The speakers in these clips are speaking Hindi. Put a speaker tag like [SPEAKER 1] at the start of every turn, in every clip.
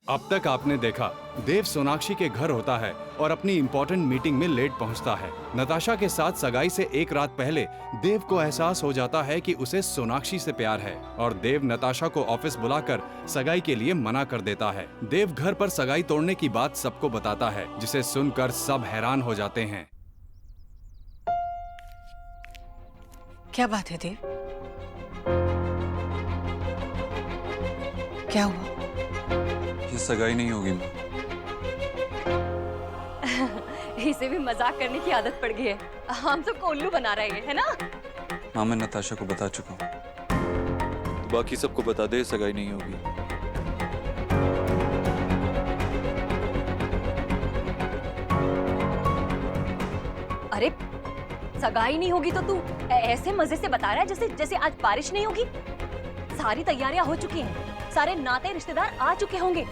[SPEAKER 1] अब तक आपने देखा, देव सोनाक्षी के घर होता है और अपनी इम्पोर्टेंट मीटिंग में लेट पहुंचता है। नताशा के साथ सगाई से एक रात पहले देव को एहसास हो जाता है कि उसे सोनाक्षी से प्यार है और देव नताशा को ऑफिस बुलाकर सगाई के लिए मना कर देता है। देव घर पर सगाई तोड़ने की बात सबको बताता है, जिसे सुनकर सब हैरान हो जाते हैं।
[SPEAKER 2] क्या बात है देव? क्या हुआ?
[SPEAKER 3] ये सगाई नहीं होगी माँ।
[SPEAKER 4] इसे भी मजाक करने की आदत पड़ गई है। हम सबको उल्लू बना रहे हैं, है ना?
[SPEAKER 3] हाँ, मैं नताशा को बता चुका हूँ। तो बाकी सबको बता दे, सगाई नहीं होगी।
[SPEAKER 4] अरे सगाई नहीं होगी तो तू ऐसे मजे से बता रहा है जैसे जैसे आज बारिश नहीं होगी। सारी तैयारियां हो चुकी हैं, सारे नाते रिश्तेदार आ चुके होंगे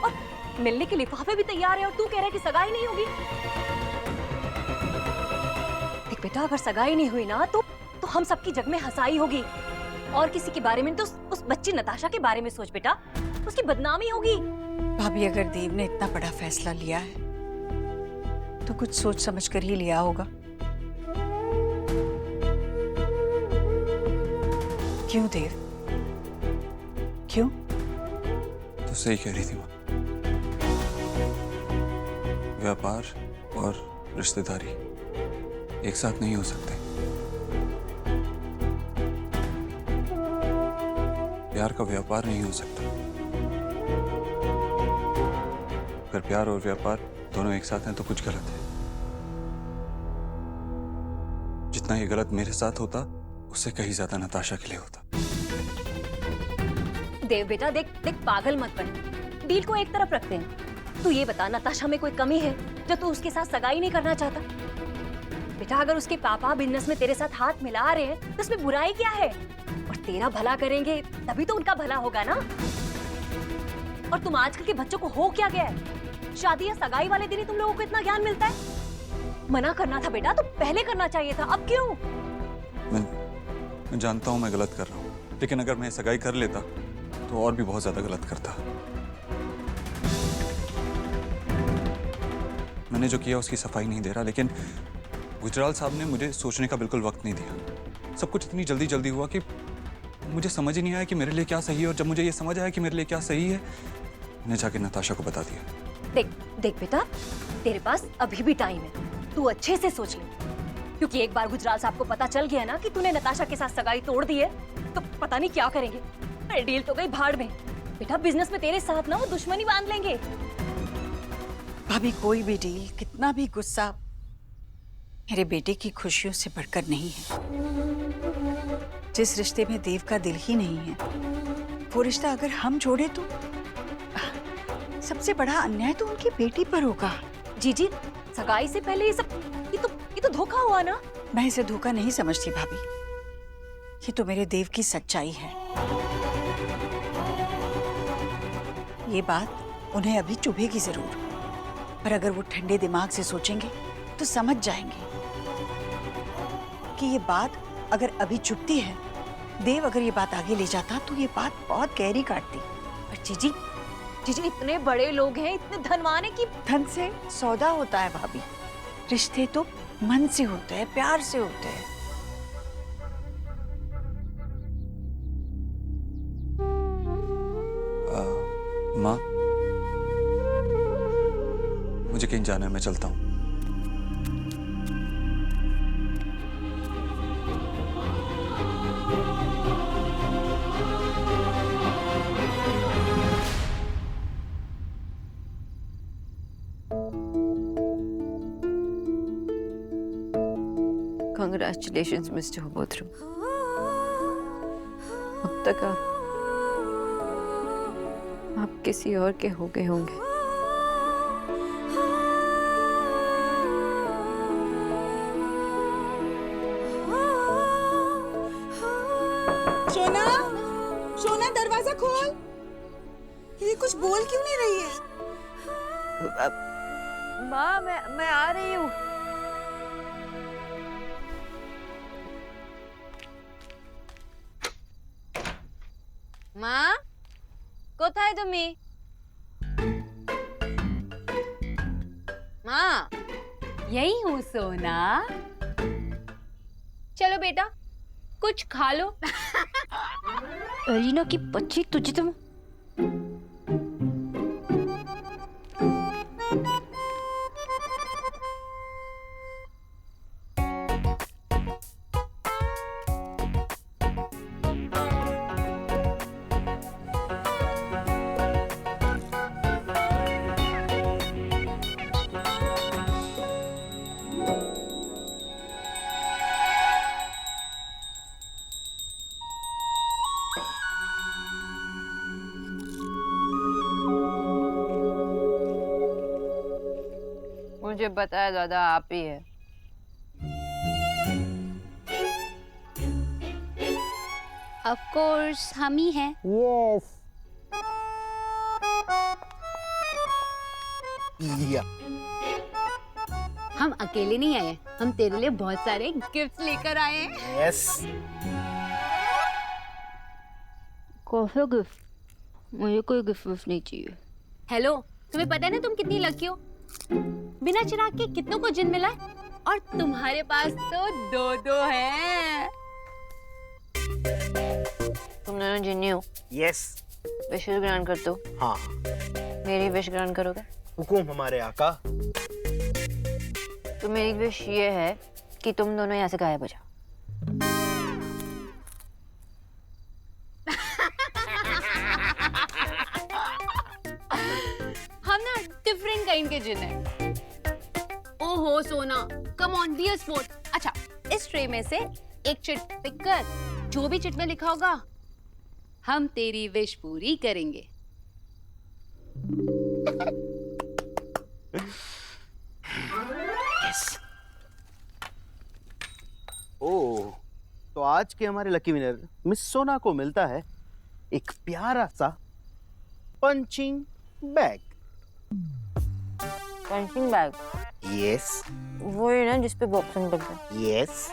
[SPEAKER 4] और मिलने के लिफाफे भी तैयार है और तू कह रहा है कि सगाई नहीं होगी। देख बेटा, अगर सगाई नहीं हुई ना तो हम सबकी जग में हंसाई होगी और किसी के बारे में तो उस बच्ची नताशा के बारे में सोच बेटा, उसकी बदनामी होगी।
[SPEAKER 2] भाभी, अगर देव ने इतना बड़ा फैसला लिया है तो कुछ सोच समझ कर ही लिया होगा। क्यों देव? क्यों?
[SPEAKER 3] तो सही कह रही थी माँ। व्यापार और रिश्तेदारी एक साथ नहीं हो सकते। प्यार का व्यापार नहीं हो सकता। अगर प्यार और व्यापार दोनों एक साथ हैं तो कुछ गलत है। जितना ये गलत मेरे साथ होता, उससे कहीं ज्यादा नताशा के लिए होता।
[SPEAKER 4] देव बेटा, देख देख, पागल मत बन। डील को एक तरफ रखते हैं। तू ये बता, नताशा में कोई कमी है जो तू उसके साथ सगाई नहीं करना चाहता? बेटा, अगर उसके पापा बिजनेस में तेरे साथ हाथ मिला रहे हैं तो उसमें बुराई क्या है? और तेरा भला करेंगे तभी तो उनका भला होगा ना। और तुम आजकल के बच्चों को हो क्या गया है? शादी या सगाई वाले दिन ही तुम लोगों को इतना ज्ञान मिलता है? मना करना था बेटा, तो पहले करना चाहिए था, अब क्यों?
[SPEAKER 3] मैं जानता हूं मैं गलत कर रहा हूं, लेकिन अगर मैं सगाई कर लेता तो और भी बहुत ज्यादा गलत करता। मैंने जो किया उसकी सफाई नहीं दे रहा, लेकिन गुजराल साहब ने मुझे सोचने का बिल्कुल वक्त नहीं दिया। सब कुछ इतनी जल्दी जल्दी हुआ कि मुझे समझ ही नहीं आया कि मेरे लिए क्या सही है, और जब मुझे ये समझ आया कि मेरे लिए क्या सही है, मैंने जाके नताशा को बता दिया।
[SPEAKER 4] देख देख बेटा, तेरे पास अभी भी टाइम है, तू अच्छे से सोच ले। क्योंकि एक बार गुजराल साहब को पता चल गया ना कि तूने नताशा के साथ सगाई तोड़ दी है, तो पता नहीं क्या करेंगे। अरे डील तो गई भाड़ में। बेटा, बिजनेस में तेरे साथ ना वो दुश्मनी बांध लेंगे।
[SPEAKER 2] भाभी, कोई भी डील, कितना भी गुस्सा मेरे बेटे की खुशियों से बढ़कर नहीं है। जिस रिश्ते में देव का दिल ही नहीं है, वो रिश्ता अगर हम छोड़े तो सबसे बड़ा अन्याय तो उनकी बेटी पर होगा।
[SPEAKER 4] जी, सगाई से पहले ये तो धोखा हुआ ना।
[SPEAKER 2] मैं इसे धोखा नहीं समझती भाभी, ये तो मेरे देव की सच्चाई है। ये बात उन्हें अभी चुभेगी जरूर, पर अगर वो ठंडे दिमाग से सोचेंगे तो समझ जाएंगे कि ये बात अगर अभी चुभती है, देव अगर ये बात आगे ले जाता तो ये बात बहुत गहरी काटती।
[SPEAKER 4] और जीजी इतने बड़े लोग हैं, इतने धनवान हैं कि
[SPEAKER 2] धन से सौदा होता है भाभी, रिश्ते तो मन से होते हैं, प्यार से होते हैं।
[SPEAKER 3] माँ, मुझे कहीं जाना है, मैं चलता हूँ।
[SPEAKER 5] Congratulations, Mr. Hobotru. अब तक आप किसी और के हो गए होंगे।
[SPEAKER 6] सोना, सोना दरवाजा खोल। ये कुछ बोल क्यों नहीं रही है?
[SPEAKER 5] माँ, मैं आ रही हूँ।
[SPEAKER 7] মা, কোথায় তুমি?
[SPEAKER 4] हाँ, यही हूँ सोना। चलो बेटा, कुछ खा लो।
[SPEAKER 5] एलिना की बच्ची, तुझे तो मुझे बताया दादा आप ही है।
[SPEAKER 7] ऑफ कोर्स हम ही हैं। हम अकेले नहीं आए, हम तेरे लिए बहुत सारे गिफ्ट्स लेकर आए हैं।
[SPEAKER 5] कौन गिफ्ट? मुझे कोई गिफ्ट नहीं चाहिए।
[SPEAKER 7] हेलो, तुम्हें पता है ना तुम कितनी लकी हो? बिना चिराग के कितनों को जिन मिला है और तुम्हारे पास तो दो दो हैं।
[SPEAKER 5] तुम दोनों जिन्नी हो।
[SPEAKER 8] यस।
[SPEAKER 5] विशेष ग्रांट कर दो।
[SPEAKER 8] हाँ।
[SPEAKER 5] मेरी विश ग्रांट करोगे?
[SPEAKER 8] हुकुम हमारे आका।
[SPEAKER 5] तो मेरी विश ये है कि तुम दोनों यहाँ से गायब हो जाओ।
[SPEAKER 7] हम ना डिफरेंट काइंड के जिन हैं। ओहो सोना, come on be a sport. अच्छा, इस ट्रे में से एक चिट पिक कर, जो भी चिट में लिखा होगा हम तेरी विश पूरी करेंगे।
[SPEAKER 8] ओह, तो आज के हमारे लकी विनर मिस सोना को मिलता है एक प्यारा सा punching bag.
[SPEAKER 5] Punching bag?
[SPEAKER 8] Yes.
[SPEAKER 5] वो है ना जिसपे बॉक्सिंग करते हैं।
[SPEAKER 8] यस।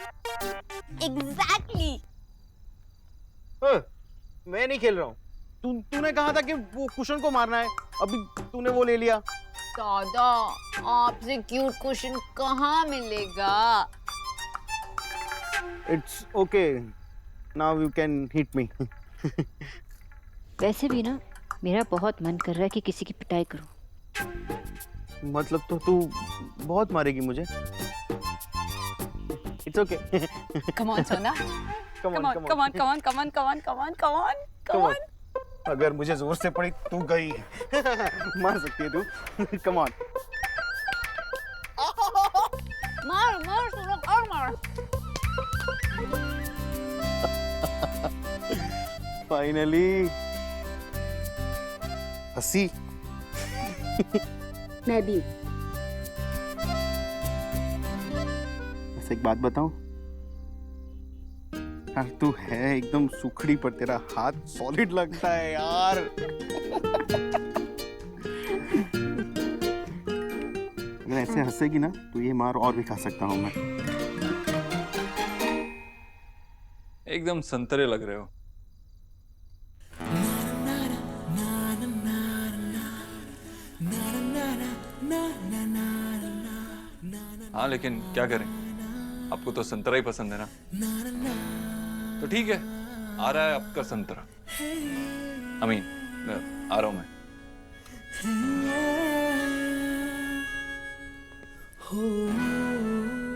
[SPEAKER 7] एग्जैक्टली।
[SPEAKER 8] मैं नहीं खेल रहा हूँ। तूने कहा था कि वो कुशन को मारना है, अभी तूने वो ले लिया।
[SPEAKER 7] दादा, आपसे क्यूट क्वेश्चन कहाँ मिलेगा?
[SPEAKER 8] It's okay, now you can hit me.
[SPEAKER 5] वैसे भी ना मेरा बहुत मन कर रहा है कि किसी की पिटाई करूं।
[SPEAKER 8] मतलब तो तू बहुत मारेगी मुझे। It's okay.
[SPEAKER 7] Come on Sona,
[SPEAKER 8] come
[SPEAKER 7] come
[SPEAKER 8] on
[SPEAKER 7] on, come on, come on, come on, come on, come on, come on, come on.
[SPEAKER 8] अगर मुझे जोर से पड़ी तू गई। मार सकती है तू। Come on.
[SPEAKER 7] मार मार सोना, और मार।
[SPEAKER 8] फाइनली हंसी।
[SPEAKER 7] मैं भी।
[SPEAKER 8] ऐसे एक बात बताऊं यार, तू है एकदम सुखड़ी पर तेरा हाथ सॉलिड लगता है यार। अगर ऐसे हंसेगी ना तो ये मार और भी खा सकता हूं मैं।
[SPEAKER 3] एकदम संतरे लग रहे हो। हाँ, लेकिन क्या करें, आपको तो संतरा ही पसंद है ना। तो ठीक है, आ रहा है आपका संतरा। आ रहा हूं मैं।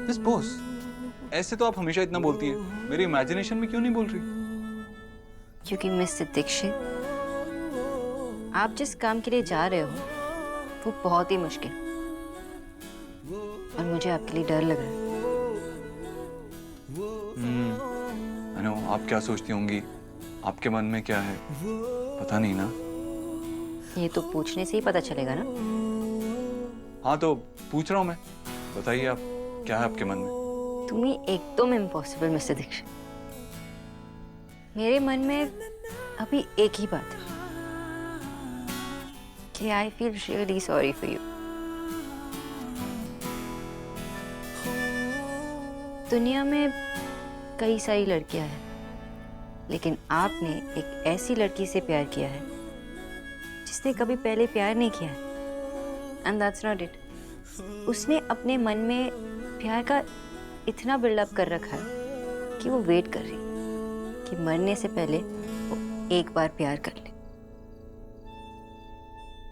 [SPEAKER 3] मिस बॉस, ऐसे तो आप हमेशा इतना बोलती है, मेरी इमेजिनेशन में क्यों नहीं बोल रही?
[SPEAKER 5] क्योंकि मिस्टर दीक्षित, आप जिस काम के लिए जा रहे हो वो बहुत ही मुश्किल, और मुझे आपके लिए डर लग रहा है।
[SPEAKER 3] आई नो आप क्या सोचती होंगी, आपके मन में क्या है पता नहीं ना।
[SPEAKER 5] ये तो पूछने से ही पता चलेगा ना।
[SPEAKER 3] हाँ तो पूछ रहा हूँ मैं, बताइए आप क्या है आपके मन में?
[SPEAKER 5] तुम ही एकदम इम्पॉसिबल मिस्टर दीक्षित। मेरे मन में अभी एक ही बात है कि I feel really sorry for you. दुनिया में कई सारी लड़कियां हैं, लेकिन आपने एक ऐसी लड़की से प्यार किया है जिसने कभी पहले प्यार नहीं किया है, एंड दैट्स नॉट इट। उसने अपने मन में प्यार का इतना बिल्डअप कर रखा है कि वो वेट कर रही कि मरने से पहले वो एक बार प्यार कर ले।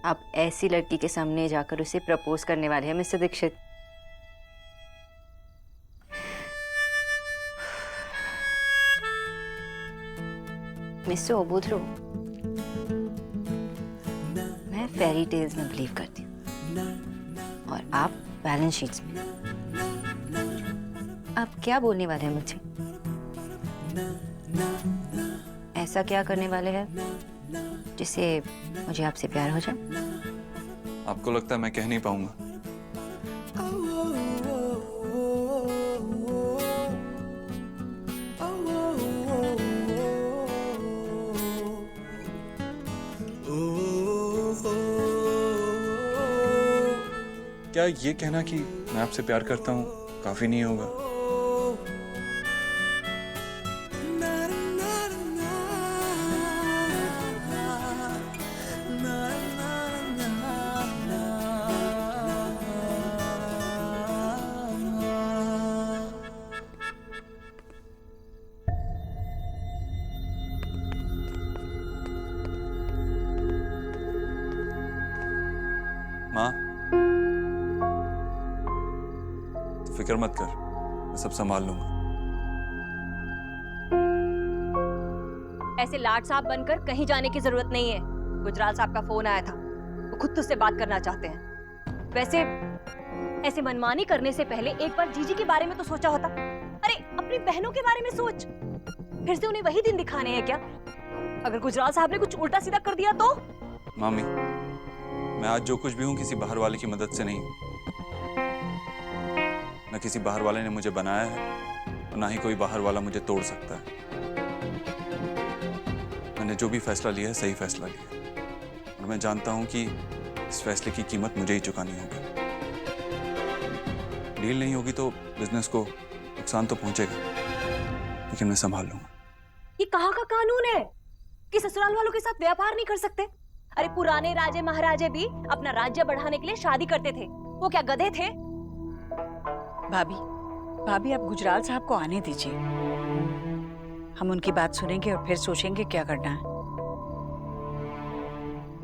[SPEAKER 5] आप ऐसी लड़की के सामने जाकर उसे प्रपोज करने वाले हैं मिस्टर दीक्षित। मिस्टर ओबुद्रो, मैं फेरी टेल्स में बिलीव करती हूँ और आप बैलेंस शीट्स में। आप क्या बोलने वाले हैं मुझे? ऐसा क्या करने वाले हैं जिससे मुझे आपसे प्यार हो जाए?
[SPEAKER 3] आपको लगता है मैं कह नहीं पाऊंगा? क्या ये कहना कि मैं आपसे प्यार करता हूँ काफी नहीं होगा? माँ, तो फिक्र मत कर, मैं सब संभाल लूंगा।
[SPEAKER 4] ऐसे लाड साहब बनकर कहीं जाने की जरूरत नहीं है। गुजराल साहब का फोन आया था, वो खुद तुझसे बात करना चाहते हैं। वैसे ऐसे मनमानी करने से पहले एक बार जीजी के बारे में तो सोचा होता। अरे अपनी बहनों के बारे में सोच। फिर से उन्हें वही दिन दिखाने हैं क्या? अगर गुजराल साहब ने कुछ उल्टा सीधा कर दिया तो?
[SPEAKER 3] मामी, मैं आज जो कुछ भी हूं किसी बाहर वाले की मदद से नहीं। न किसी बाहर वाले ने मुझे बनाया है और ना ही कोई बाहर वाला मुझे तोड़ सकता है। मैंने जो भी फैसला लिया है सही फैसला लिया है और मैं जानता हूं कि इस फैसले की कीमत मुझे ही चुकानी होगी। डील नहीं होगी तो बिजनेस को नुकसान तो पहुंचेगा, लेकिन मैं संभाल लूंगा।
[SPEAKER 4] ये कहाँ का कानून है कि ससुराल वालों के साथ व्यापार नहीं कर सकते? अरे पुराने राजे महाराजे भी अपना राज्य बढ़ाने के लिए शादी करते थे। वो क्या गधे थे?
[SPEAKER 2] भाभी, भाभी आप गुजराल साहब को आने दीजिए। हम उनकी बात सुनेंगे और फिर सोचेंगे क्या करना है।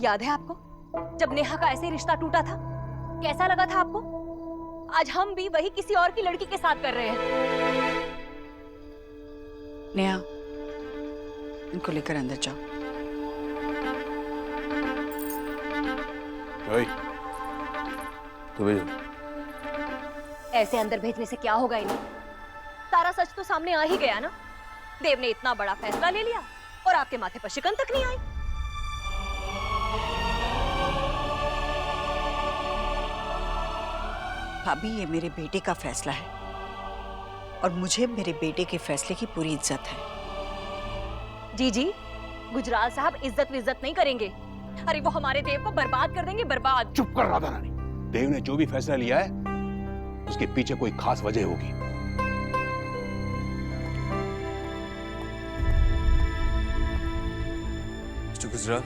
[SPEAKER 4] याद है आपको जब नेहा का ऐसे रिश्ता टूटा था? कैसा लगा था आपको? आज हम भी वही किसी और की लड़की के साथ कर रहे हैं।
[SPEAKER 2] नेहा, इनको लेकर अंदर जाओ।
[SPEAKER 8] तो
[SPEAKER 4] ऐसे अंदर भेजने से क्या होगा इन्हें? सारा सच तो सामने आ ही गया ना। देव ने इतना बड़ा फैसला ले लिया और आपके माथे पर शिकन तक नहीं आई।
[SPEAKER 2] भाभी, ये मेरे बेटे का फैसला है और मुझे मेरे बेटे के फैसले की पूरी इज्जत है।
[SPEAKER 4] जी, गुजराल साहब इज्जत विज्जत नहीं करेंगे। अरे वो हमारे देव को बर्बाद कर देंगे, बर्बाद।
[SPEAKER 9] चुप कर राधा रानी। देव ने जो भी फैसला लिया है उसके पीछे कोई खास वजह होगी।
[SPEAKER 3] मिस्टर गुजराल,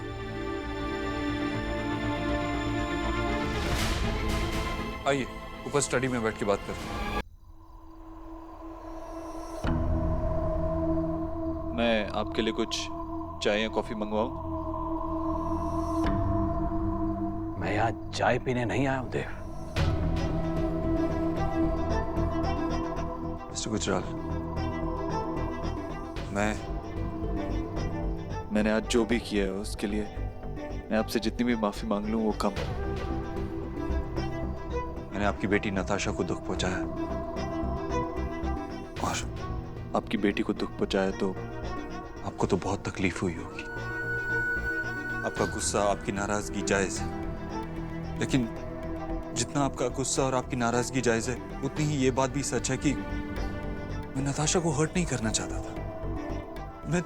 [SPEAKER 3] आइए ऊपर स्टडी में बैठ के बात करते हैं। मैं आपके लिए कुछ चाय या कॉफी मंगवाऊं?
[SPEAKER 9] मैं यहाँ चाय पीने नहीं आया हूं देव।
[SPEAKER 3] मिस्टर गुजराल, मैंने आज जो भी किया है उसके लिए मैं आपसे जितनी भी माफी मांग लूं वो कम। मैंने आपकी बेटी नताशा को दुख पहुंचाया और आपकी बेटी को दुख पहुंचाया तो आपको तो बहुत तकलीफ हुई होगी। आपका गुस्सा, आपकी नाराजगी जायज है, लेकिन जितना आपका गुस्सा और आपकी नाराजगी जायज है उतनी ही ये बात भी सच है कि मैं नताशा को हर्ट नहीं करना चाहता था। मैं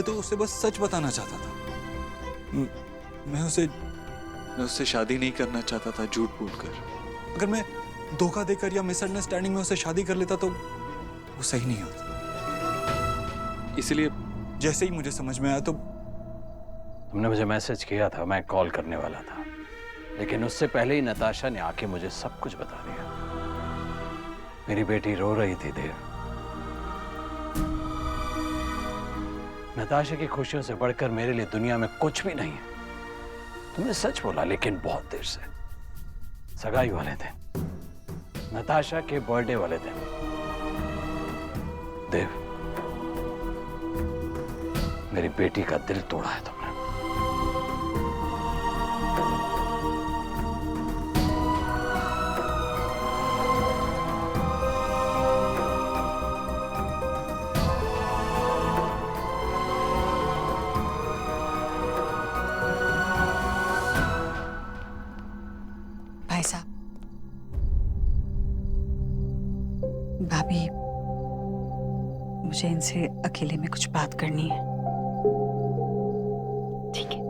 [SPEAKER 3] तो उसे बस सच बताना चाहता था। मैं उससे शादी नहीं करना चाहता था झूठ बोलकर। अगर मैं धोखा देकर या मिसअंडरस्टैंडिंग में उससे शादी कर लेता तो वो सही नहीं होता। इसलिए जैसे ही मुझे समझ में आया तो
[SPEAKER 9] तुमने मुझे मैसेज किया था, मैं कॉल करने वाला था।
[SPEAKER 10] लेकिन उससे पहले ही नताशा ने आके मुझे सब कुछ बता दिया। मेरी बेटी रो रही थी देव। नताशा की खुशियों से बढ़कर मेरे लिए दुनिया में कुछ भी नहीं है। तुमने सच बोला, लेकिन बहुत देर से। सगाई वाले दिन, नताशा के बर्थडे वाले दिन। देव, मेरी बेटी का दिल तोड़ा है तुमने।
[SPEAKER 2] भाई साहब, भाभी, मुझे इनसे अकेले में कुछ बात करनी है।
[SPEAKER 5] ठीक है।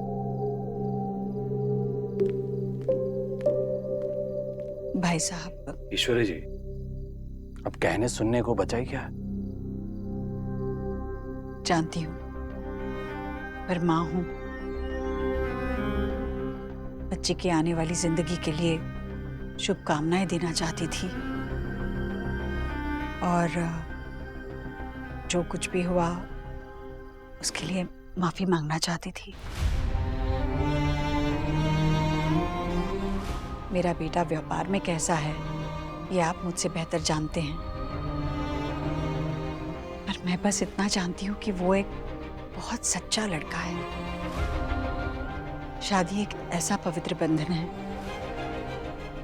[SPEAKER 2] भाई साहब,
[SPEAKER 10] ईश्वरी जी, अब कहने सुनने को बचा ही क्या है?
[SPEAKER 2] जानती हूँ, पर माँ हूं। बच्चे की आने वाली जिंदगी के लिए शुभकामनाएं देना चाहती थी, और जो कुछ भी हुआ उसके लिए माफी मांगना चाहती थी। मेरा बेटा व्यापार में कैसा है ये आप मुझसे बेहतर जानते हैं, पर मैं बस इतना जानती हूँ कि वो एक बहुत सच्चा लड़का है। शादी एक ऐसा पवित्र बंधन है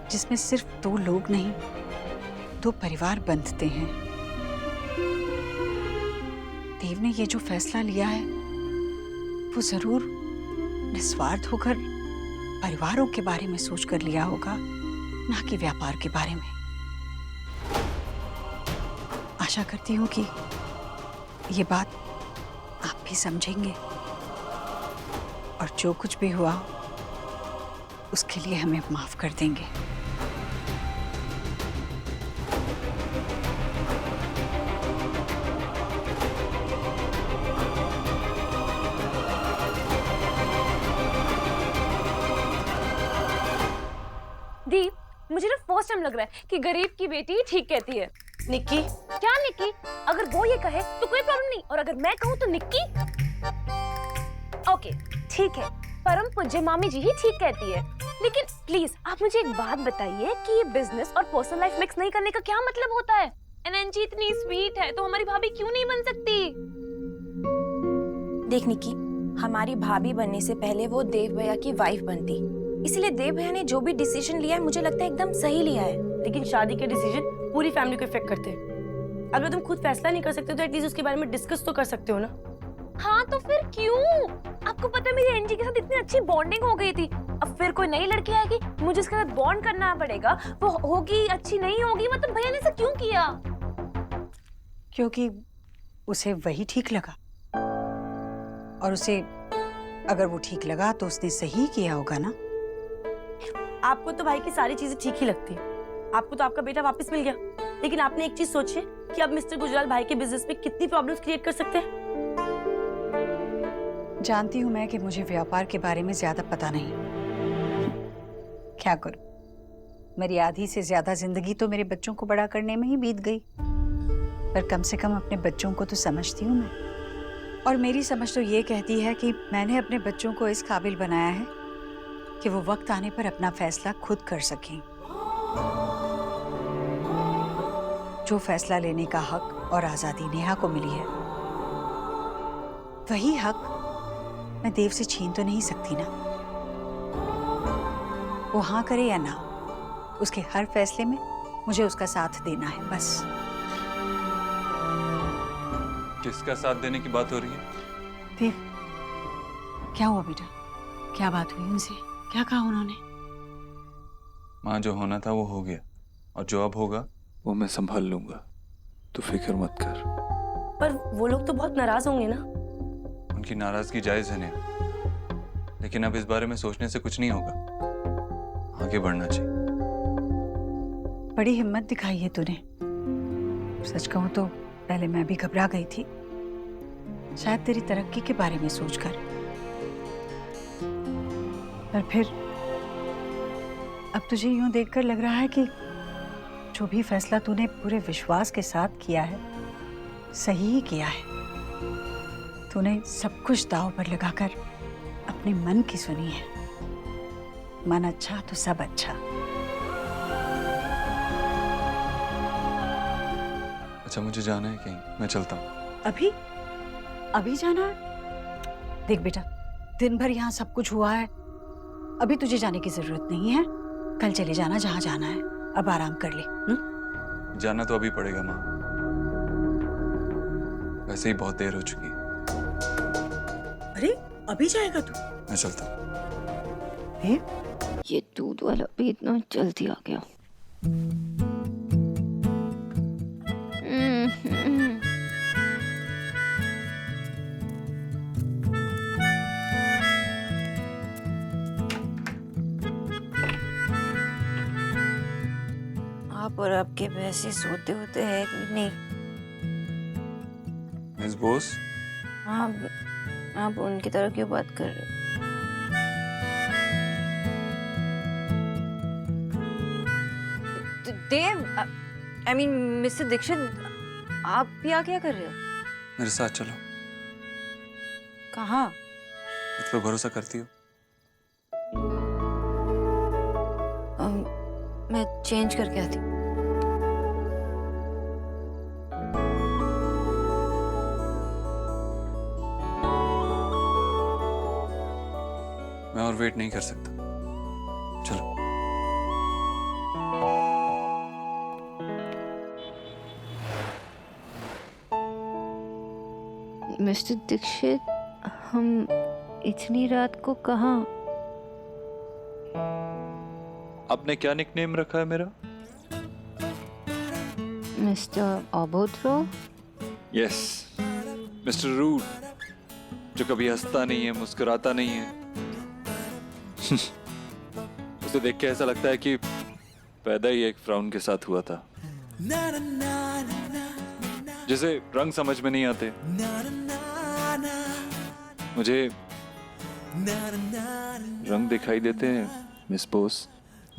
[SPEAKER 2] जिसमें सिर्फ दो लोग नहीं, दो परिवार बंधते हैं। देव ने ये जो फैसला लिया है वो जरूर निस्वार्थ होकर परिवारों के बारे में सोचकर लिया होगा, ना कि व्यापार के बारे में। आशा करती हूँ कि ये बात आप भी समझेंगे, और जो कुछ भी हुआ उसके लिए हमें माफ कर देंगे।
[SPEAKER 4] दीप, मुझे ना फर्स्ट टाइम लग रहा है कि गरीब की बेटी ठीक कहती है।
[SPEAKER 6] निक्की,
[SPEAKER 4] क्या निक्की? अगर वो ये कहे तो कोई प्रॉब्लम नहीं, और अगर मैं कहूँ तो निक्की? ओके, ठीक है, परम पूज्य मामी जी ही ठीक कहती है। लेकिन प्लीज आप मुझे एक बात बताइए कि ये बिजनेस और पर्सनल लाइफ मिक्स नहीं करने का क्या मतलब होता है? एनएनजी इतनी स्वीट है तो हमारी भाभी क्यों नहीं बन सकती?
[SPEAKER 11] देख निक्की, हमारी भाभी बनने से पहले वो देव भैया की वाइफ बनती, इसलिए देव भैया ने जो भी डिसीजन लिया है मुझे लगता है एकदम सही लिया है।
[SPEAKER 6] लेकिन शादी के डिसीजन पूरी फैमिली को इफेक्ट करते हैं। अगर तुम खुद फैसला नहीं कर सकते तो एटलीस्ट उसके बारे में डिस्कस तो कर सकते हो ना।
[SPEAKER 4] हाँ तो फिर क्यों? आपको पता है मेरी एनजी के साथ इतनी अच्छी बॉन्डिंग हो गई थी, अब फिर कोई नई लड़की आएगी, मुझे उसके साथ बॉन्ड करना पड़ेगा, वो होगी अच्छी नहीं होगी, मतलब भैया ने ऐसा क्यों किया?
[SPEAKER 2] क्योंकि उसे वही ठीक लगा, और उसे अगर वो ठीक लगा तो उसने सही किया होगा ना।
[SPEAKER 6] आपको तो भाई की सारी चीजें ठीक ही लगती है, आपको तो आपका बेटा वापस मिल गया, लेकिन आपने एक चीज सोची कि अब मिस्टर गुजराल भाई के बिजनेस में कितनी प्रॉब्लम्स क्रिएट कर सकते हैं।
[SPEAKER 2] जानती हूं मैं कि मुझे व्यापार के बारे में ज्यादा पता नहीं, क्या करूं, मेरी आधी से ज्यादा जिंदगी तो मेरे बच्चों को बड़ा करने में ही बीत गई, पर कम से कम अपने बच्चों को तो समझती हूँ मैं, और मेरी समझ तो ये कहती है कि मैंने अपने बच्चों को इस काबिल बनाया है कि वो वक्त आने पर अपना फैसला खुद कर सकें। जो फैसला लेने का हक और आजादी नेहा को मिली है, वही हक मैं देव से छीन तो नहीं सकती ना। वो हाँ करे या ना, उसके हर फैसले में मुझे उसका साथ देना है, बस।
[SPEAKER 3] किसका साथ देने की बात हो रही है?
[SPEAKER 2] देव, क्या हुआ बेटा? क्या बात हुई उनसे? क्या कहा उन्होंने?
[SPEAKER 3] माँ, जो होना था वो हो गया, और जो अब होगा वो मैं संभाल लूंगा, तू फिक्र मत कर।
[SPEAKER 6] पर वो लोग तो बहुत नाराज होंगे ना।
[SPEAKER 3] उनकी नाराजगी जायज है नेहा, लेकिन अब इस बारे में सोचने से कुछ नहीं होगा, आगे बढ़ना चाहिए।
[SPEAKER 2] बड़ी हिम्मत दिखाई है तूने। सच कहूं तो पहले मैं भी घबरा गई थी, शायद तेरी तरक्की के बारे में सोचकर, पर फिर अब तुझे यूं देखकर लग रहा है कि जो भी फैसला तूने पूरे विश्वास के साथ किया है सही ही किया है। तूने सब कुछ दांव पर लगाकर अपने मन की सुनी है। मन अच्छा तो सब अच्छा।
[SPEAKER 3] अच्छा मुझे जाना है कहीं, मैं चलता हूँ।
[SPEAKER 2] अभी अभी जाना है? देख बेटा, दिन भर यहाँ सब कुछ हुआ है, अभी तुझे जाने की जरूरत नहीं है। कल चले जाना जहाँ जाना है, अब आराम कर ले।
[SPEAKER 3] जाना तो अभी पड़ेगा माँ, वैसे ही बहुत देर हो चुकी है।
[SPEAKER 2] अरे अभी जाएगा तू?
[SPEAKER 3] मैं चलता हूँ।
[SPEAKER 5] ये दूध वाला भी इतना जल्दी आ गया। आप और आपके पैसे सोते होते हैं कि नहीं?
[SPEAKER 3] मिस बोस,
[SPEAKER 5] आप उनकी तरह क्यों बात कर रहे हो? देव, आई मीन मिस्टर दीक्षित, आप यहाँ क्या कर रहे हो?
[SPEAKER 3] मेरे साथ चलो।
[SPEAKER 5] कहाँ?
[SPEAKER 3] मुझ पर भरोसा करती हो?
[SPEAKER 5] मैं चेंज करके आती हूँ।
[SPEAKER 3] मैं और वेट नहीं कर सकता, चलो।
[SPEAKER 5] मिस्टर दीक्षित, हम इतनी रात को कहाँ?
[SPEAKER 3] आपने क्या निकनेम रखा है मेरा?
[SPEAKER 5] मिस्टर अबोध्रो?
[SPEAKER 3] यस, मिस्टर रूड, जो कभी हंसता नहीं है, मुस्कुराता नहीं है। उसे देख के ऐसा लगता है कि पैदा ही एक फ्राउन के साथ हुआ था, जिसे रंग समझ में नहीं आते। मुझे रंग दिखाई देते हैं मिस बोस,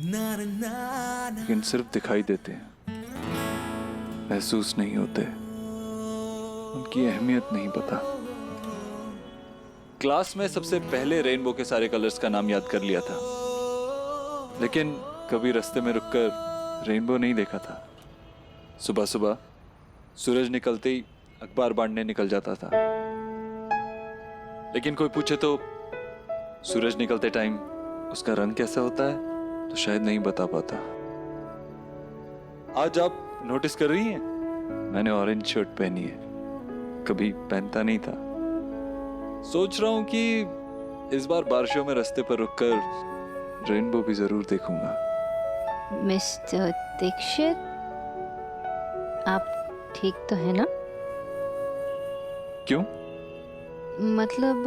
[SPEAKER 3] लेकिन सिर्फ दिखाई देते हैं, महसूस नहीं होते। उनकी अहमियत नहीं पता। क्लास में सबसे पहले रेनबो के सारे कलर्स का नाम याद कर लिया था, लेकिन कभी रास्ते में रुककर रेनबो नहीं देखा था। सुबह सुबह सूरज निकलते ही अखबार बांटने निकल जाता था, लेकिन कोई पूछे तो सूरज निकलते टाइम उसका रंग कैसा होता है तो शायद नहीं बता पाता। आज आप नोटिस कर रही हैं, मैंने ऑरेंज शर्ट पहनी है, कभी पहनता नहीं था। सोच रहा हूं कि इस बार बारिशों में रास्ते पर रुककर रेनबो भी जरूर देखूंगा।
[SPEAKER 5] मिस्टर दीक्षित, आप ठीक तो है ना?
[SPEAKER 3] क्यों?
[SPEAKER 5] मतलब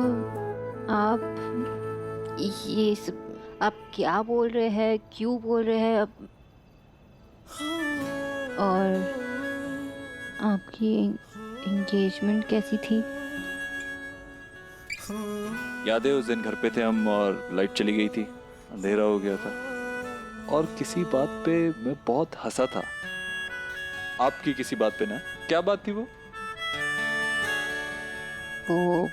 [SPEAKER 5] आप क्या बोल रहे हैं, क्यों बोल रहे हैं? और आपकी एंगेजमेंट कैसी थी?
[SPEAKER 3] याद है उस दिन घर पे थे हम और लाइट चली गई थी, अंधेरा हो गया था, और किसी बात पे मैं बहुत हंसा था। आपकी किसी बात पे ना? क्या बात थी वो?
[SPEAKER 5] वो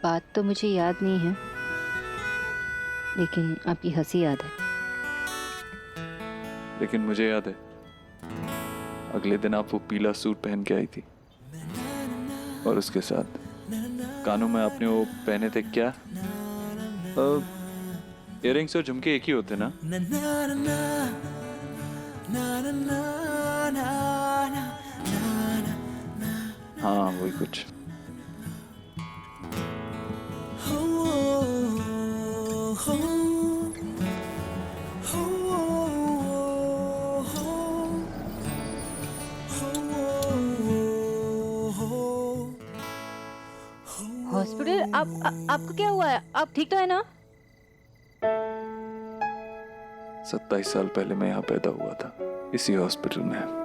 [SPEAKER 5] बात तो मुझे याद नहीं है, लेकिन आपकी हंसी याद है।
[SPEAKER 3] लेकिन मुझे याद है, अगले दिन आप वो पीला सूट पहन के आई थी, और उसके साथ कानों में आपने वो पहने थे क्या? इयररिंग्स और झुमके एक ही होते ना? हाँ वही कुछ।
[SPEAKER 5] हॉस्पिटल? आपको क्या हुआ है? आप ठीक तो है ना?
[SPEAKER 3] 27 साल पहले मैं यहाँ पैदा हुआ था, इसी हॉस्पिटल में।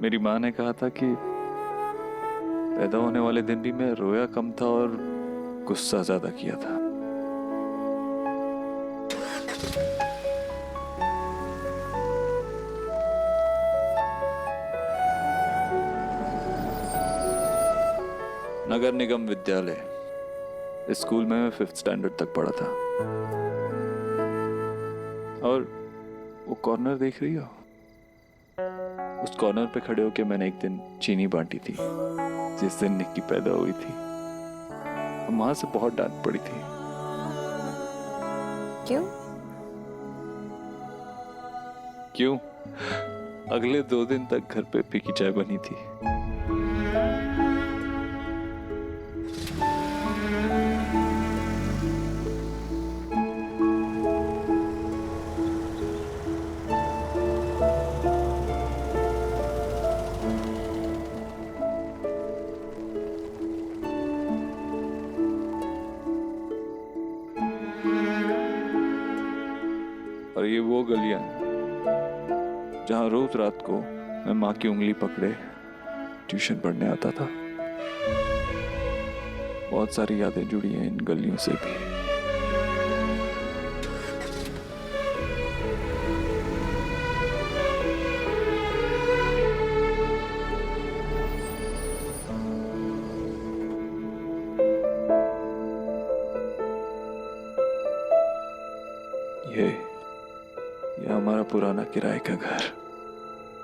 [SPEAKER 3] मेरी माँ ने कहा था कि पैदा होने वाले दिन भी मैं रोया कम था और गुस्सा ज्यादा किया था। नगर निगम विद्यालय, इस स्कूल में मैं 5th स्टैंडर्ड तक पढ़ा था। और वो कॉर्नर देख रही हो? उस कॉर्नर पे खड़े होके मैंने एक दिन चीनी बांटी थी, जिस दिन निक्की पैदा हुई थी। माँ से बहुत डांट पड़ी थी।
[SPEAKER 11] क्यों?
[SPEAKER 3] क्यों? अगले 2 दिन तक घर पे फीकी चाय बनी थी। और ये वो गलियां जहां रोज रात को मैं माँ की उंगली पकड़े ट्यूशन पढ़ने आता था। बहुत सारी यादें जुड़ी हैं इन गलियों से भी। ये हमारा पुराना किराए का घर,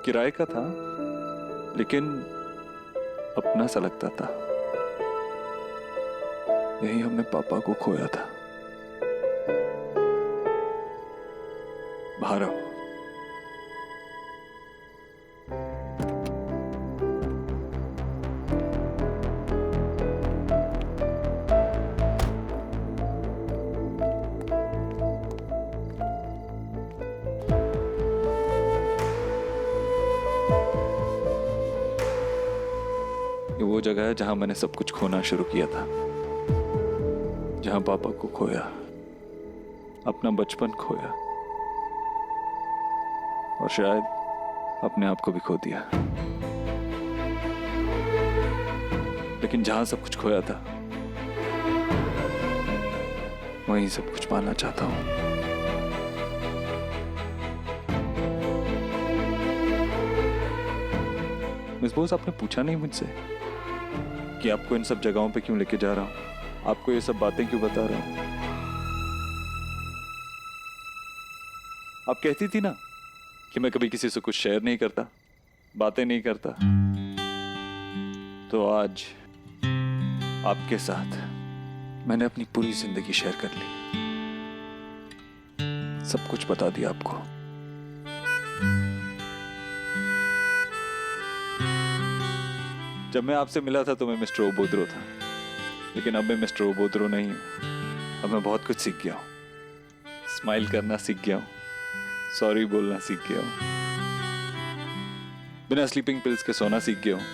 [SPEAKER 3] किराए का था लेकिन अपना सा लगता था। यही हमने पापा को खोया था। बाहर आओ। ये वो जगह है जहां मैंने सब कुछ खोना शुरू किया था, जहां पापा को खोया, अपना बचपन खोया और शायद अपने आप को भी खो दिया। लेकिन जहां सब कुछ खोया था वहीं सब कुछ पाना चाहता हूं। मिस बोस, आपने पूछा नहीं मुझसे कि आपको इन सब जगहों पे क्यों लेके जा रहा हूं, आपको ये सब बातें क्यों बता रहा हूं। आप कहती थी ना कि मैं कभी किसी से कुछ शेयर नहीं करता, बातें नहीं करता। तो आज आपके साथ मैंने अपनी पूरी जिंदगी शेयर कर ली, सब कुछ बता दिया आपको। जब मैं आपसे मिला था तो मैं मिस्टर ओबोद्रो था, लेकिन अब मैं मिस्टर ओबोद्रो नहीं हूं। अब मैं बहुत कुछ सीख गया हूं। स्माइल करना सीख गया हूं, सॉरी बोलना सीख गया हूं, बिना स्लीपिंग पिल्स के सोना सीख गया हूं,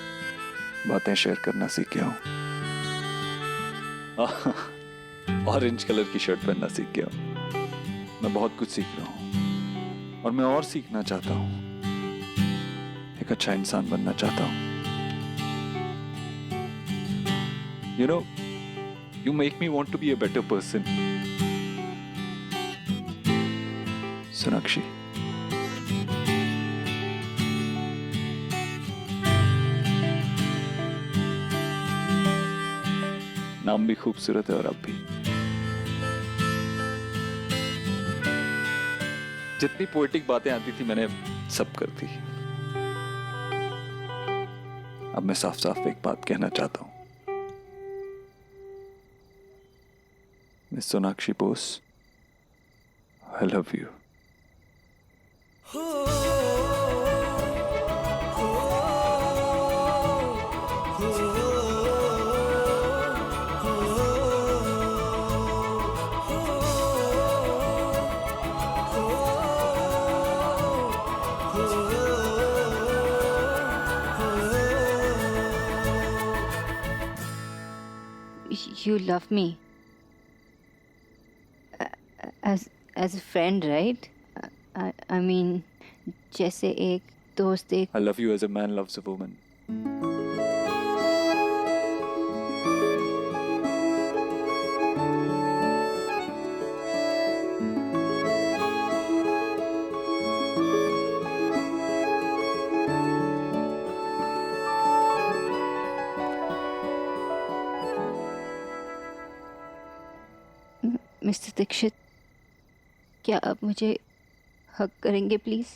[SPEAKER 3] बातें शेयर करना सीख गया हूं, ऑरेंज कलर की शर्ट पहनना सीख गया हूं। मैं बहुत कुछ सीख रहा हूं और मैं और सीखना चाहता हूं। एक अच्छा इंसान बनना चाहता हूं। You know, you make me want to be a better person. Sonakshi, नाम भी खूबसूरत है और आप भी। जितनी पोएटिक बातें आती थी मैंने सब कर दी। अब मैं साफ साफ एक बात कहना चाहता हूं। Miss Sonakshi Bose, I love you.
[SPEAKER 5] You love me. As a friend, right? I mean, जैसे एक दोस्त एक।
[SPEAKER 3] I love you as a man loves a woman.
[SPEAKER 5] Mister Dixit, क्या आप मुझे हक करेंगे प्लीज़?